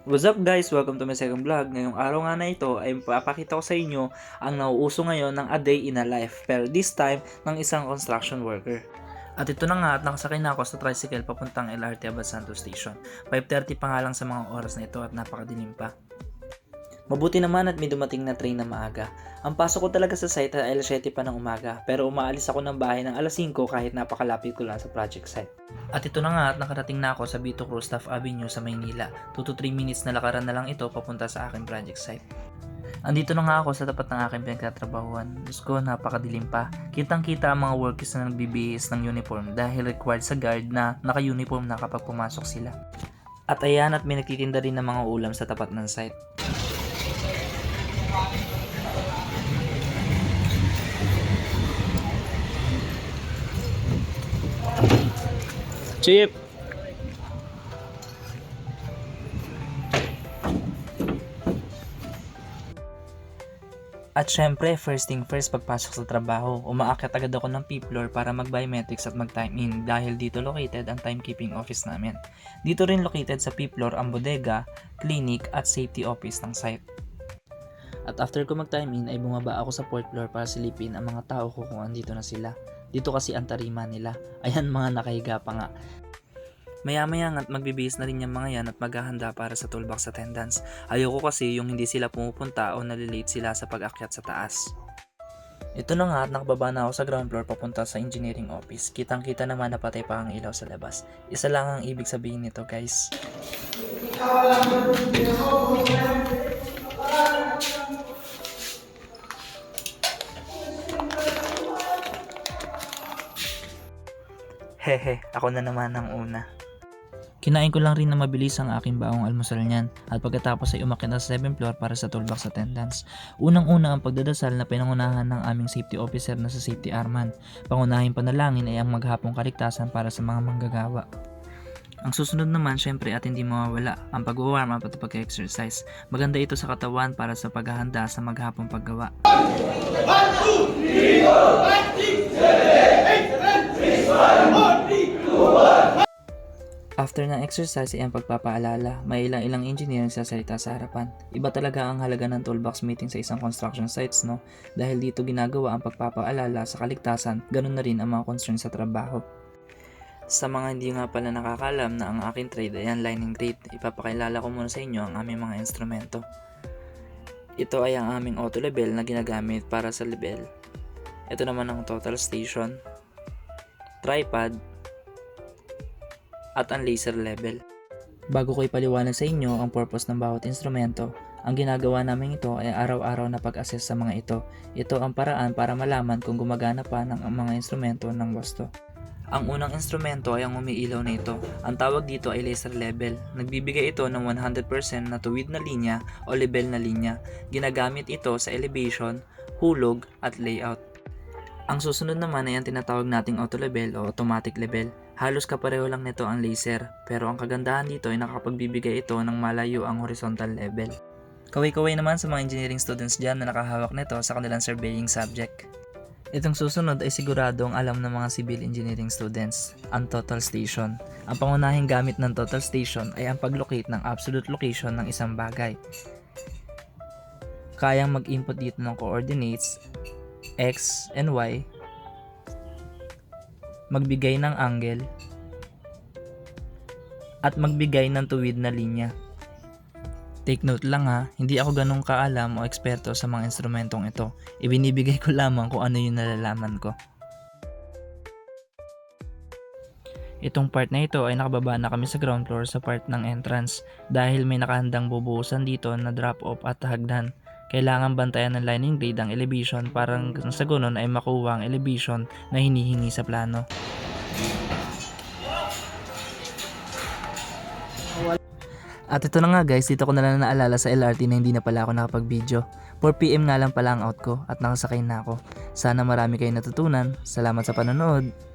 What's up guys? Welcome to my second vlog. Ngayong araw nga na ito ay papakita ko sa inyo ang nauuso ngayon ng a day in a life, pero this time ng isang construction worker. At ito na nga at nakasakay na ako sa tricycle papuntang LRT Abad Santos Station. 5:30 pa nga lang sa mga oras na ito at napakadilim pa. Mabuti naman at may dumating na train na maaga. Ang pasok ko talaga sa site ay alas 7 pa ng umaga, pero umaalis ako ng bahay ng alas 5 kahit napakalapit ko lang sa project site. At ito na nga at nakarating na ako sa Vito Cruz Staff Avenue sa Maynila. 2 to 3 minutes na lakaran na lang ito papunta sa aking project site. Andito na nga ako sa tapat ng aking pinagtatrabahuan. Diyos ko, napakadilim pa. Kitang-kita ang mga workers na nagbibihis ng uniform dahil required sa guard na naka-uniform na kapag pumasok sila. At ayan, at may nagtitinda rin ng mga ulam sa tapat ng site. Chip! At syempre, first thing first pagpasok sa trabaho, umaakyat agad ako ng P floor para mag-biometrics at mag-time in dahil dito located ang timekeeping office namin. Dito rin located sa P floor ang bodega, clinic at safety office ng site. At after ko mag-time in ay bumaba ako sa fourth floor para silipin ang mga tao ko kung andito na sila. Dito kasi ang tarima nila. Ayan, mga nakahiga pa nga. Maya-maya nga't magbibihis na rin yung mga yan at maghahanda para sa toolbox attendance. Ayoko kasi yung hindi sila pumupunta o nalilate sila sa pag-akyat sa taas. Ito na nga at nakababa na ako sa ground floor papunta sa engineering office. Kitang-kita naman na patay pa ang ilaw sa labas. Isa lang ang ibig sabihin nito, guys. Hehe, ako na naman ang una. Kinain ko lang rin na mabilis ang aking baong almusal niyan at pagkatapos ay umakyat na sa 7th floor para sa toolbox attendance. Unang-una ang pagdadasal na pinangunahan ng aming safety officer na si Safety Arman. Pangunahing panalangin ay ang maghapong kaligtasan para sa mga manggagawa. Ang susunod naman syempre at hindi mawawala ang pag-warm up at pag-exercise. Maganda ito sa katawan para sa paghahanda sa maghapong paggawa. 1, 2, 3, 4, 5, 6, 7, 8, 7, 6, 5, 4, 3, 2, 1. After ng exercise ay ang pagpapaalala, may ilang engineer ang sasalita sa harapan. Iba talaga ang halaga ng toolbox meeting sa isang construction sites, no? Dahil dito ginagawa ang pagpapaalala sa kaligtasan, ganun na rin ang mga concerns sa trabaho. Sa mga hindi nga pala nakakalam na ang aking trade ay ang lining grade, ipapakilala ko muna sa inyo ang aming mga instrumento. Ito ay ang aming auto level na ginagamit para sa level. Ito naman ang total station, tripod, at ang laser level. Bago ko ipaliwanag sa inyo ang purpose ng bawat instrumento, ang ginagawa namin ito ay araw-araw na pag-assess sa mga ito. Ito ang paraan para malaman kung gumagana pa ng mga instrumento ng wasto. Ang unang instrumento ay ang umiilaw na ito. Ang tawag dito ay laser level. Nagbibigay ito ng 100% na tuwid na linya o level na linya. Ginagamit ito sa elevation, hulog at layout. Ang susunod naman ay ang tinatawag nating auto level o automatic level. Halos kapareho lang nito ang laser, pero ang kagandahan dito ay nakapagbibigay ito ng malayo ang horizontal level. Kaway-kaway naman sa mga engineering students dyan na nakahawak nito sa kanilang surveying subject. Itong susunod ay siguradong alam ng mga civil engineering students, ang total station. Ang pangunahing gamit ng total station ay ang pag-locate ng absolute location ng isang bagay. Kayang mag-input dito ng coordinates, X and Y, magbigay ng angle, at magbigay ng tuwid na linya. Take note lang ha, hindi ako ganun kaalam o eksperto sa mga instrumentong ito. Ibinibigay ko lamang kung ano yung nalalaman ko. Itong part na ito ay nakababa na kami sa ground floor sa part ng entrance dahil may nakahandang bubuhusan dito na drop off at hagdan. Kailangan bantayan ng lining grade ang elevation para sa gunon ay makuha ang elevation na hinihingi sa plano. At ito na nga guys, dito ko na lang naalala sa LRT na hindi na pala ako nakapag-video. 4 PM nga lang pala ang out ko at nakasakay na ako. Sana marami kayong natutunan. Salamat sa panonood.